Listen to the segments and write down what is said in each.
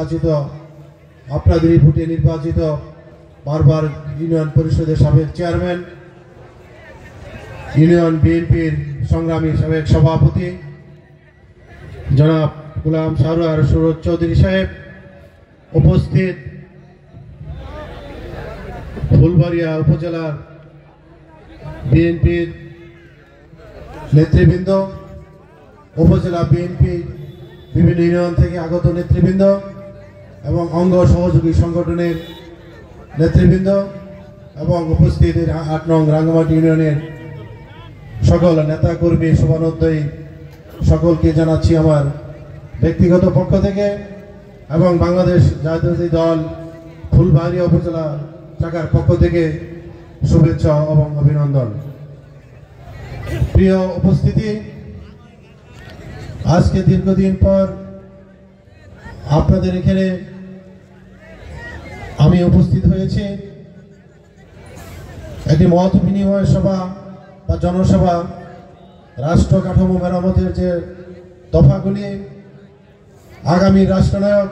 নির্বাচিত আপনাদেরই ভোটে নির্বাচিত বারবার ইউনিয়ন পরিষদের সাবেক চেয়ারম্যান, ইউনিয়ন বিএনপির সংগ্রামী সাবেক সভাপতি জনাব গোলাম সারোয়ার সুরজ চৌধুরী সাহেব, উপস্থিত ফুলবাড়িয়া উপজেলার বিএনপির নেতৃবৃন্দ, উপজেলা বিএনপি বিভিন্ন ইউনিয়ন থেকে আগত নেতৃবৃন্দ এবং অঙ্গ সহযোগী সংগঠনের নেতৃবৃন্দ এবং উপস্থিত ৮ নং রাঙ্গামাটি ইউনিয়নের সকল নেতাকর্মী শুভানুধ্যায়ী সকলকে জানাচ্ছি আমার ব্যক্তিগত পক্ষ থেকে এবং বাংলাদেশ জাতীয়তাবাদী দল ফুলবাড়িয়া উপজেলা শাখার পক্ষ থেকে শুভেচ্ছা এবং অভিনন্দন। প্রিয় উপস্থিতি, আজকে দীর্ঘদিন পর আপনাদের এখানে আমি উপস্থিত হয়েছি একটি মত বিনিময় সভা বা জনসভা, রাষ্ট্র কাঠামো মেরামতের যে দফাগুলি আগামী রাষ্ট্রনায়ক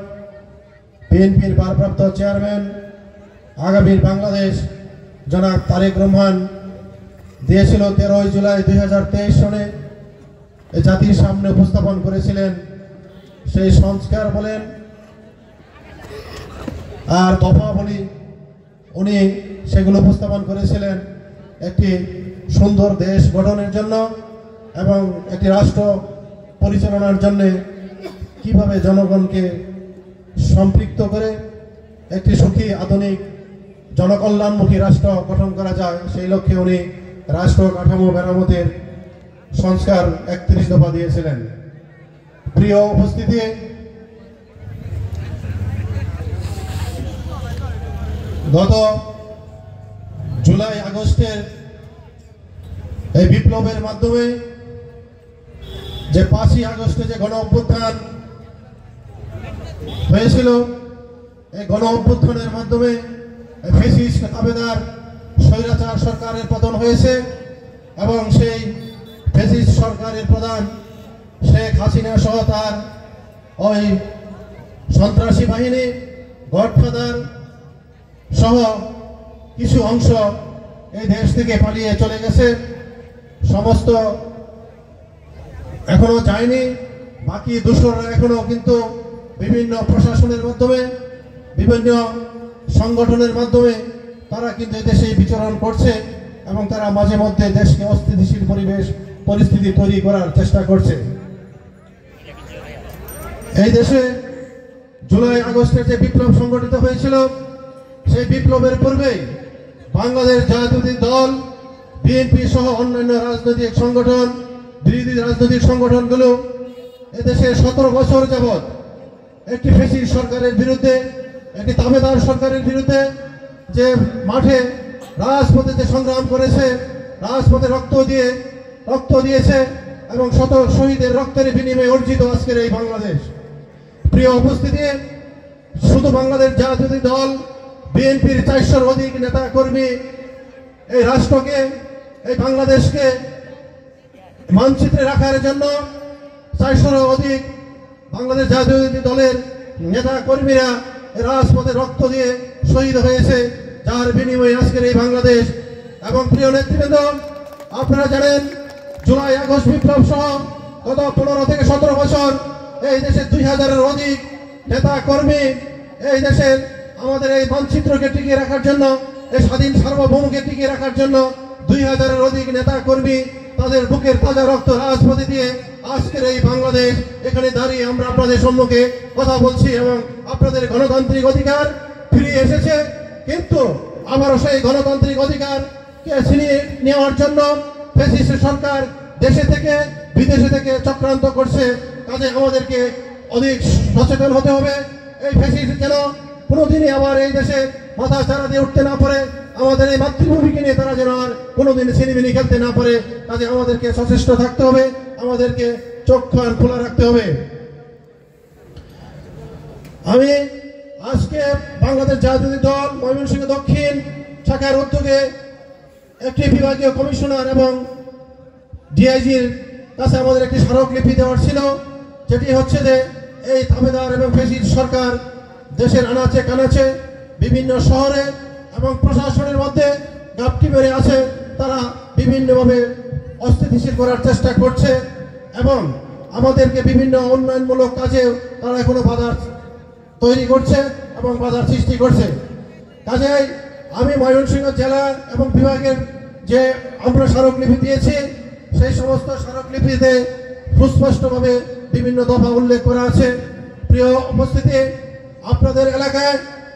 বিএনপির ভারপ্রাপ্ত চেয়ারম্যান আগামীর বাংলাদেশ জনাব তারেক রহমান দিয়েছিল 13 জুলাই 2023 সনে জাতির সামনে উপস্থাপন করেছিলেন। সেই সংস্কার বলেন আর দফা বলি, উনি সেগুলো উপস্থাপন করেছিলেন একটি সুন্দর দেশ গঠনের জন্য এবং একটি রাষ্ট্র পরিচালনার জন্য কিভাবে জনগণকে সম্পৃক্ত করে একটি সুখী আধুনিক জনকল্যাণমুখী রাষ্ট্র গঠন করা যায়, সেই লক্ষ্যে উনি রাষ্ট্র কাঠামো মেরামতের সংস্কার 31 দফা দিয়েছিলেন। প্রিয় উপস্থিতি, গত জুলাই আগস্টের এই বিপ্লবের মাধ্যমে যে 5ই আগস্টে যে গণ অভ্যুত্থান হয়েছিল, এই গণ অভ্যুত্থানের মাধ্যমে ফ্যাসিস্ট তাবেদার স্বৈরাচার সরকারের পতন হয়েছে এবং সেই ফ্যাসিস্ট সরকারের প্রধান শেখ হাসিনা সহ তার ওই সন্ত্রাসী বাহিনী, গডফাদার সহ কিছু অংশ এই দেশ থেকে পালিয়ে চলে গেছে। সমস্ত এখনো যায়নি, বাকি দোসররা এখনো কিন্তু বিভিন্ন প্রশাসনের মাধ্যমে, বিভিন্ন সংগঠনের মাধ্যমে তারা কিন্তু দেশে বিচরণ করছে এবং তারা মাঝে মধ্যে দেশকে অস্থিতিশীল পরিস্থিতি তৈরি করার চেষ্টা করছে। এই দেশে জুলাই আগস্টের যে বিপ্লব সংগঠিত হয়েছিল, সেই বিপ্লবের পূর্বেই বাংলাদেশ জাতীয়তাবাদী দল বিএনপি সহ অন্যান্য রাজনৈতিক সংগঠন, বিরোধী রাজনৈতিক সংগঠনগুলো এদেশে 17 বছর যাবৎ একটি ফ্যাসিস্ট সরকারের বিরুদ্ধে, একটি তাবেদার সরকারের বিরুদ্ধে যে মাঠে রাজপথে যে সংগ্রাম করেছে, রাজপথে রক্ত দিয়েছে এবং শত শহীদের রক্তের বিনিময়ে অর্জিত আজকের এই বাংলাদেশ। প্রিয় উপস্থিতি, শুধু বাংলাদেশ জাতীয়তাবাদী দল বিএনপির 400-র অধিক নেতা কর্মী এই রাষ্ট্রকে, এই বাংলাদেশকে মানচিত্রে রাখার জন্য 400-র অধিক বাংলাদেশ জাতীয়তাবাদী দলের নেতা কর্মীরা রাজপথে রক্ত দিয়ে শহীদ হয়েছে, যার বিনিময়ে আজকের এই বাংলাদেশ। এবং প্রিয় নেতৃবৃন্দ, আপনারা জানেন জুলাই আগস্ট বিপ্লব সহ গত 15 থেকে 17 বছর এই দেশের 2000-এর অধিক নেতা কর্মী এই দেশের আমাদের এই মানচিত্রকে টিকিয়ে রাখার জন্য, এই স্বাধীন সার্বভৌমকে টিকিয়ে রাখার জন্য 2000-এর অধিক নেতা কর্মী তাদের বুকের তাজা রক্ত রাজপথে দিয়ে আজকের এই বাংলাদেশ এখানে দাঁড়িয়ে আমরা আপনাদের সম্মুখে কথা বলছি এবং আপনাদের গণতান্ত্রিক অধিকার ফিরিয়ে এসেছে। কিন্তু আবারও সেই গণতান্ত্রিক অধিকারকে ছিনিয়ে নেওয়ার জন্য ফ্যাসিস্ট সরকার দেশে থেকে বিদেশে থেকে চক্রান্ত করছে। কাজে আমাদেরকে অধিক সচেতন হতে হবে। এই ফ্যাসিস্ট যেন কোনোদিনই আবার এই দেশে মাথা চারা দিয়ে উঠতে না পারে, আমাদের এই মাতৃভূমিকে নিয়ে তারা যেন আর কোনোদিন ছিনিমিনি খেলতে না পারে। কাজে আমাদেরকে সচেষ্ট থাকতে হবে, আমাদেরকে চোখ কান খোলা রাখতে হবে। আমি আজকে বাংলাদেশ জাতীয়তাবাদী দল ময়মনসিংহ দক্ষিণ শাখার উদ্যোগে একটি বিভাগীয় কমিশনার এবং ডিআইজির কাছে আমাদের একটি স্মারকলিপি দেওয়ার ছিল, যেটি হচ্ছে যে এই তাবেদার এবং ফ্যাসিস্ট সরকার দেশের আনাচে কানাচে বিভিন্ন শহরে এবং প্রশাসনের মধ্যে গাপটি মেরে আছে, তারা বিভিন্নভাবে অস্থিতিশীল করার চেষ্টা করছে এবং আমাদেরকে বিভিন্ন উন্নয়নমূলক কাজে তারা এখনো বাধা তৈরি করছে এবং বাধার সৃষ্টি করছে। কাজেই আমি ময়মনসিংহ জেলা এবং বিভাগের যে আমরা স্মারকলিপি দিয়েছি, সেই সমস্ত স্মারকলিপিতে সুস্পষ্টভাবে বিভিন্ন দফা উল্লেখ করা আছে। প্রিয় উপস্থিতি, আপনাদের এলাকায়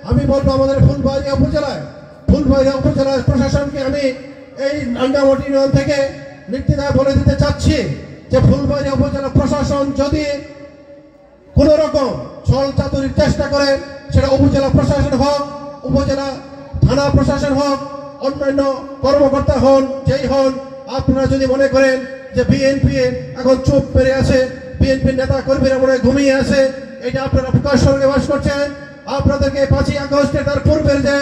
আমি বলবো, আমাদের ফুলবাড়িয়া উপজেলায় প্রশাসনকে আমি এই রাঙ্গামাটি ইউনিয়ন থেকে নির্দ্বিধায় বলে দিতে চাচ্ছি যে ফুলবাড়িয়া উপজেলা প্রশাসন যদি কোন রকম ছল চাতুরির চেষ্টা করে, সেটা উপজেলা প্রশাসন হোক, উপজেলা থানা প্রশাসন হোক, অন্যান্য কর্মকর্তা হন, যেই হন, আপনারা যদি মনে করেন যে বিএনপি এখন চুপ মেরে আছে, বিএনপির নেতা কর্মীরা মনে ঘুমিয়ে আছে, এটা আপনারা প্রকাশ সঙ্গে বাস করছেন। আপনাদেরকে 5ই আগস্টে তার পূর্বের যে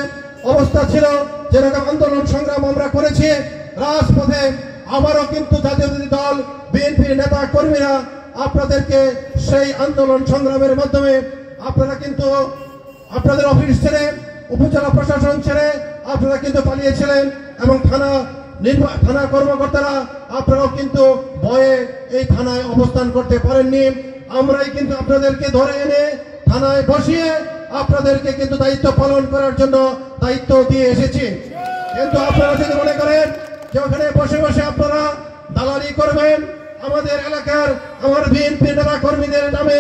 অবস্থা ছিল, যেরকম আন্দোলন সংগ্রাম আমরা করেছি রাজপথে, আবারও কিন্তু জাতীয়তাবাদী দল বিএনপির নেতা কর্মীরা আপনাদেরকে সেই আন্দোলন সংগ্রামের মাধ্যমে আপনারা কিন্তু আপনাদের অফিস ছেড়ে, উপজেলা প্রশাসন ছেড়ে আপনারা কিন্তু পালিয়েছিলেন এবং থানা কর্মকর্তারা আপনারাও কিন্তু ভয়ে এই থানায় অবস্থান করতে পারেননি। আমরাই কিন্তু আপনাদেরকে ধরে এনে থানায় বসিয়ে আপনাদেরকে কিন্তু দায়িত্ব পালন করার জন্য দায়িত্ব দিয়ে এসেছি। কিন্তু আপনারা যদি মনে করেন যে ওখানে বসে বসে আপনারা দালালি করবেন, আমাদের এলাকার আমার বিএনপি নেতা কর্মীদের নামে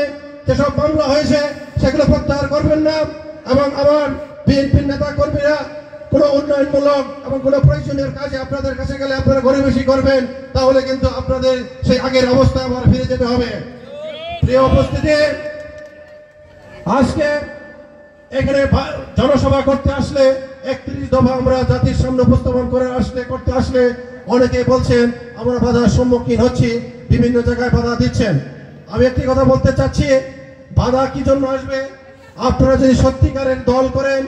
যেসব মামলা হয়েছে সেগুলো প্রত্যাহার করবেন না এবং আমার বিএনপির নেতা কর্মীরা কোনো উন্নয়নমূলক এবং কোনো প্রয়োজনীয় কাজে আপনাদের কাছে গেলে আপনারা গরিবেশি করবেন, তাহলে কিন্তু আপনাদের সেই আগের অবস্থায় আবার ফিরে যেতে হবে। প্রিয় উপস্থিতি, আজকে এখানে জনসভা করতে আসলে 31 দফা আমরা জাতির সামনে উপস্থাপন করতে আসলে অনেকেই বলছেন আমরা বাধার সম্মুখীন হচ্ছি, বিভিন্ন জায়গায় বাধা দিচ্ছেন। আমি একটি কথা বলতে চাচ্ছি, বাধা কি জন্য আসবে? আপনারা যদি সত্যিকারের দল করেন,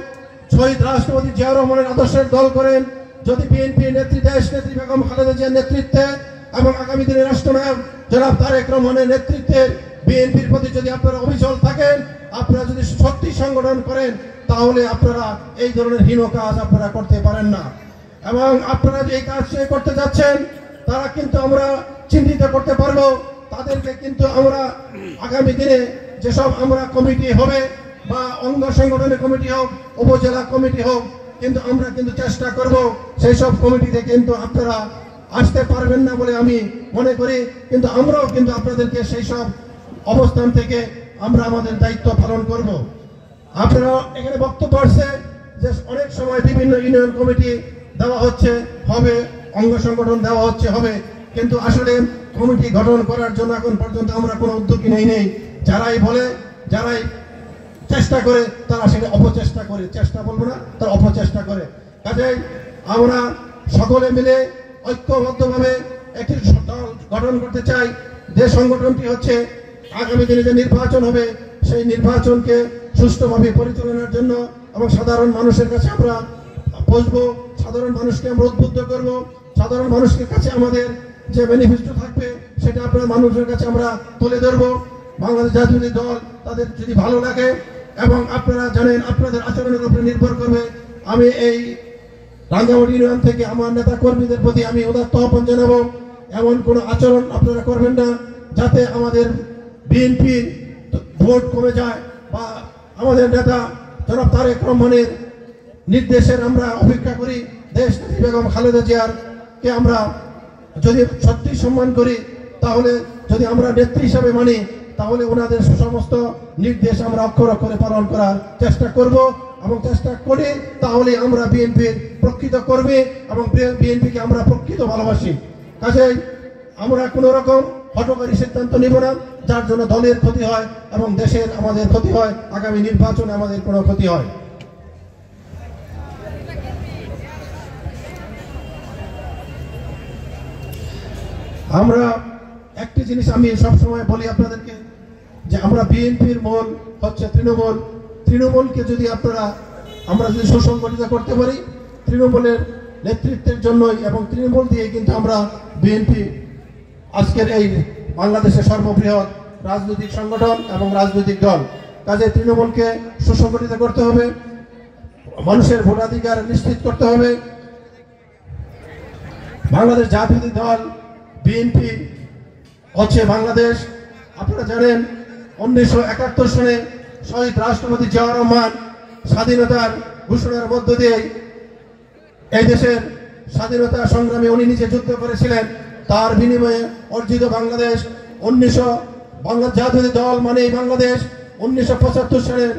শহীদ রাষ্ট্রপতি জিয়াউর রহমানের আদর্শের দল করেন, যদি বিএনপি নেত্রী বেগম খালেদা জিয়ার নেতৃত্বে এবং আগামী দিনের রাষ্ট্রনায়ক জনাব তারেক রহমানের নেতৃত্বে বিএনপির প্রতি যদি আপনারা অবিচল থাকেন, আপনারা যদি সত্যি সংগঠন করেন, তাহলে আপনারা এই ধরনের হীন কাজ আপনারা করতে পারেন না। এবং আপনারা যে কাজ করতে যাচ্ছেন, তারা কিন্তু আমরা চিহ্নিত করতে পারবো, তাদেরকে কিন্তু আমরা আগামী দিনে যেসব আমরা কমিটি হবে বা অঙ্গ সংগঠনের কমিটি হোক, উপজেলা কমিটি হোক, কিন্তু আমরা কিন্তু চেষ্টা করব সেই সব কমিটিতে কিন্তু আপনারা আসতে পারবেন না বলে আমি মনে করি, কিন্তু আমরাও কিন্তু আপনাদেরকে সেই সব অবস্থান থেকে আমরা আমাদের দায়িত্ব পালন করব। আপনারা এখানে বক্তব্য আসছে যে অনেক সময় বিভিন্ন ইউনিয়ন কমিটি দেওয়া হচ্ছে, হবে, অঙ্গ সংগঠন দেওয়া হচ্ছে, হবে, কিন্তু আসলে কমিটি গঠন করার জন্য এখন পর্যন্ত আমরা কোনো উদ্যোগী নেই। যারাই বলে, যারাই চেষ্টা করে, তারা সেটা অপচেষ্টা করে, চেষ্টা বলবো না, তারা অপচেষ্টা করে। কাজেই আমরা সকলে মিলে ঐক্যবদ্ধভাবে একটি দল গঠন করতে চাই, যে সংগঠনটি হচ্ছে আগামী দিনে যে নির্বাচন হবে, সেই নির্বাচনকে সুষ্ঠুভাবে পরিচালনার জন্য এবং সাধারণ মানুষের কাছে আমরা বসবো, সাধারণ মানুষকে আমরা উদ্বুদ্ধ করব, সাধারণ মানুষের কাছে আমাদের যে ম্যানিফেস্টো থাকবে সেটা আপনার মানুষের কাছে আমরা তুলে ধরবো। বাংলাদেশ জাতীয়তাবাদী দল তাদের যদি ভালো লাগে এবং আপনারা জানেন আপনাদের আচরণের উপরে নির্ভর করবে। আমি এই রাঙ্গামাটি ইউনিয়ন থেকে আমার নেতা কর্মীদের প্রতি আমি উদাত্ত আহ্বান জানাবো, এমন কোনো আচরণ আপনারা করবেন না যাতে আমাদের বিএনপি ভোট কমে যায় বা আমাদের নেতা জনাব তারেক রহমানের নির্দেশের আমরা অপেক্ষা করি। দেশ নেত্রী বেগম খালেদা জিয়ারকে আমরা যদি সত্যি সম্মান করি, তাহলে যদি আমরা নেত্রী হিসাবে মানি, তাহলে ওনাদের সমস্ত নির্দেশ আমরা অক্ষর অক্ষরে পালন করার চেষ্টা করব এবং চেষ্টা করি, তাহলে আমরা বিএনপির প্রকৃত কর্মী এবং বিএনপিকে আমরা প্রকৃত ভালোবাসি। কাজেই আমরা কোনো রকম হঠকারী সিদ্ধান্ত নিব না, যার জন্য দলের ক্ষতি হয় এবং দেশের আমাদের ক্ষতি হয়, আগামী নির্বাচনে আমাদের কোনো ক্ষতি হয়। আমরা একটি জিনিস আমি সবসময় বলি আপনাদেরকে, যে আমরা বিএনপির মূল হচ্ছে তৃণমূল। তৃণমূলকে যদি আমরা যদি সুসংগঠিত করতে পারি, তৃণমূলের নেতৃত্বের জন্যই এবং তৃণমূল দিয়ে কিন্তু আমরা বিএনপি আজকের এই বাংলাদেশের সর্ববৃহৎ রাজনৈতিক সংগঠন এবং রাজনৈতিক দল। কাজে তৃণমূলকে সুসংগঠিত করতে হবে, মানুষের ভোটাধিকার নিশ্চিত করতে হবে। বাংলাদেশ জাতীয়তাবাদী দল বিএনপি হচ্ছে বাংলাদেশ, আপনারা জানেন 1971 সনে শহীদ রাষ্ট্রপতি জিয়াউর রহমান স্বাধীনতার ঘোষণার মধ্য দিয়ে এই দেশের স্বাধীনতা সংগ্রামে উনি নিজে যুদ্ধ করেছিলেন। তার বিনিময়ে অর্জিত বাংলাদেশ জাতীয় দল মানে বাংলাদেশ 1975 সালের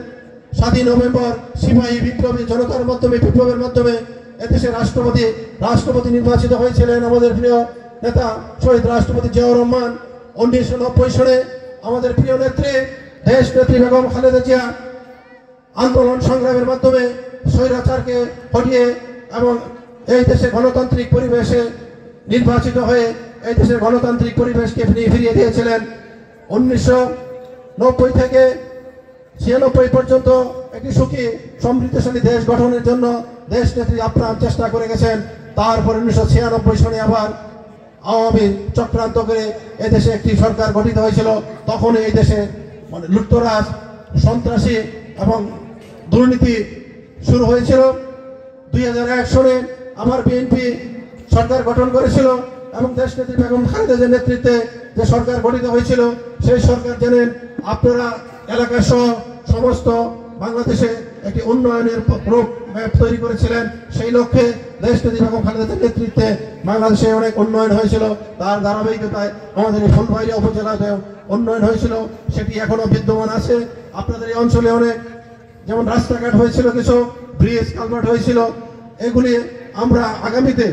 7 নভেম্বর সিপাহী বিপ্লবী জনতার মাধ্যমে বিপ্লবের মাধ্যমে এদেশের রাষ্ট্রপতি নির্বাচিত হয়েছিলেন আমাদের প্রিয় নেতা শহীদ রাষ্ট্রপতি জিয়াউর রহমান। 1990 সালে আমাদের প্রিয় নেত্রী দেশ নেত্রী বেগম খালেদা জিয়া আন্দোলন সংগ্রামের মাধ্যমে স্বৈরাচারকে হটিয়ে এবং এই দেশে গণতান্ত্রিক পরিবেশে নির্বাচিত হয়ে এই দেশের গণতান্ত্রিক পরিবেশকে ফিরিয়ে দিয়েছিলেন। 1990 থেকে 96 পর্যন্ত একটি সুখী সমৃদ্ধশালী দেশ গঠনের জন্য দেশ নেত্রী আপ্রাণ চেষ্টা করে গেছেন। তারপর 1996 সালে আবার আওয়ামী চক্রান্ত করে এদেশে একটি সরকার গঠিত হয়েছিল। তখন এই দেশে লুটতরাজ, সন্ত্রাসী এবং দুর্নীতি শুরু হয়েছিল। 2001 সনে আমার বিএনপি সরকার গঠন করেছিল এবং দেশ নেত্রী বেগম খালেদা জিয়ার নেতৃত্বে যে সরকার গঠিত হয়েছিল সেই সরকার জানেন আপনারা এলাকা সহ সমস্ত বাংলাদেশে একটি উন্নয়নের ম্যাপ তৈরি করেছিলেন। সেই লক্ষ্যে দেশ নেত্রী বেগম খালেদা জিয়ার নেতৃত্বে বাংলাদেশে অনেক উন্নয়ন হয়েছিল। তার ধারাবাহিকতায় আমাদের এই ফুলবাড়ী উপজেলাতেও উন্নয়ন হয়েছিল, সেটি এখনো বিদ্যমান আছে। আপনাদের এই অঞ্চলে অনেক যেমন রাস্তাঘাট হয়েছিল, কিছু ব্রিজ কালভার্ট হয়েছিল। এগুলি আমরা আগামীতে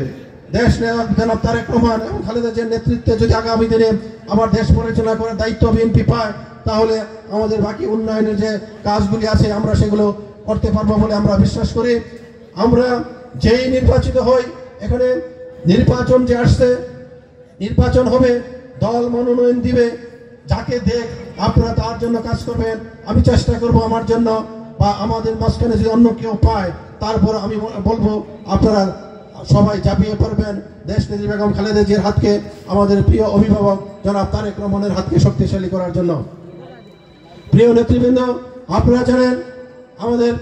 দেশ জনাব তারেক রহমান এবং খালেদা জিয়ার নেতৃত্বে যদি আগামী দিনে আবার দেশ পরিচালনা করার দায়িত্ব বিএনপি পায় তাহলে আমাদের বাকি উন্নয়নের যে কাজগুলি আছে আমরা সেগুলো করতে পারবো বলে আমরা বিশ্বাস করি। আমরা যেই নির্বাচিত হই, এখানে নির্বাচন যে আসছে, নির্বাচন হবে, দল মনোনয়ন দিবে, যাকে দেখ আপনারা তার জন্য কাজ করবেন। আমি চেষ্টা করব আমার জন্য বা আমাদের মাঝখানে যদি অন্য কেউ পায় তারপর আমি বলবো আপনারা সবাই ঝাঁপিয়ে পড়বেন দেশ নেত্রী বেগম খালেদা জিয়ার হাতকে, আমাদের প্রিয় অভিভাবক জনাব তারেক রহমানের হাতকে শক্তিশালী করার জন্য। প্রিয় নেতৃবৃন্দ, আপনারা জানেন আমাদের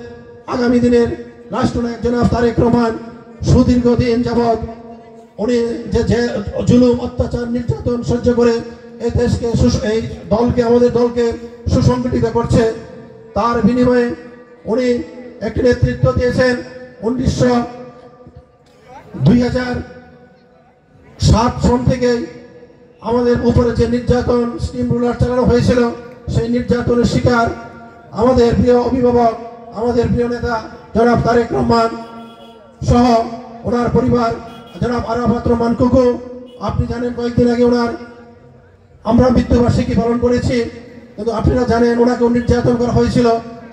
আগামী দিনের রাষ্ট্রনায়ক জনাব তারেক রহমান সুদীর্ঘদিন যাবৎ উনি যে জুলুম, অত্যাচার, নির্যাতন সহ্য করে এই দেশকে আমাদের দলকে সুসংগঠিত করছে। তার বিনিময়ে উনি একটি নেতৃত্ব দিয়েছেন। 2007 সন থেকে আমাদের উপরে যে নির্যাতন স্টিম রুলার চালানো হয়েছিল সেই নির্যাতনের শিকার আমাদের প্রিয় অভিভাবক, আমাদের প্রিয় নেতা জনাব তারেক রহমান সহ ওনার পরিবার জনাব আরাফাত রহমান কুকু। আপনি জানেন কয়েকদিন আগে আমরা মৃত্যুবার্ষিকী পালন করেছি, কিন্তু আপনারা জানেন ওনাকে নির্যাতন করা হয়েছিল।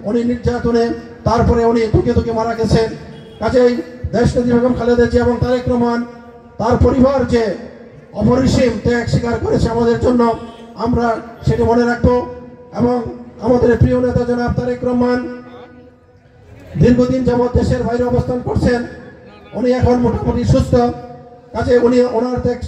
উনি নির্যাতনে তারপরে উনি ধুকে মারা গেছেন। কাজেই দেশ নেত্রী বেগম খালেদা জিয়া এবং তারেক রহমান তার পরিবার যে অপরিসীম ত্যাগ স্বীকার করেছে আমাদের জন্য, আমরা সেটি মনে রাখবো। এবং আমাদের প্রিয় নেতা জনাব তারেক রহমান দীর্ঘদিন যাবৎ দেশের বাইরে অবস্থান করছেন, উনি এখন মোটামুটি সুস্থ। কাজে উনি ওনার ত্যাগ